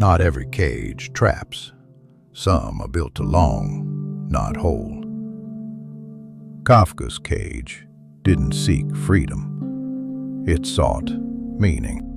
Not every cage traps. Some are built to long, not hold. Kafka's cage didn't seek freedom. It sought meaning.